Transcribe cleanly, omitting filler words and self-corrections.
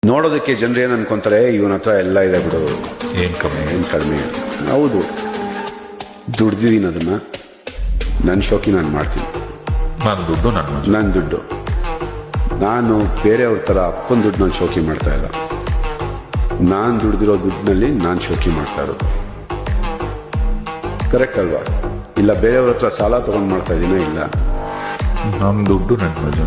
ನೋಡೋದಕ್ಕೆ ಜನರು ಏನು ಅನ್ಕೊಂತಾರೆ, ಇವನ ಹತ್ರ ಎಲ್ಲ ಇದೆ ಬಿಡು, ಏನ್ ಕಮ್ಮಿ. ಏನು ಕಡಿಮೆ. ಹೌದು, ದುಡ್ದಿದ್ದೀನಿ ಅದನ್ನ. ನನ್ನ ಶೋಕಿ ನಾನು ಮಾಡ್ತೀನಿ. ನನ್ನ ದುಡ್ಡು ನನ್ನ ದುಡ್ಡು. ನಾನು ಬೇರೆಯವ್ರ ಥರ ಅಪ್ಪನ ದುಡ್ಡು ನಾನು ಶೋಕಿ ಮಾಡ್ತಾ ಇಲ್ಲ. ನಾನು ದುಡ್ದಿರೋ ದುಡ್ಡಿನಲ್ಲಿ ನಾನು ಶೋಕಿ ಮಾಡ್ತಾ ಇರೋದು. ಕರೆಕ್ಟ್ ಅಲ್ವಾ? ಇಲ್ಲ ಬೇರೆಯವ್ರ ಹತ್ರ ಸಾಲ ತಗೊಂಡು ಮಾಡ್ತಾ ಇದ್ದೀನೋ? ಇಲ್ಲ, ನನ್ನ ದುಡ್ಡು ನನ್ನ ಮಜ.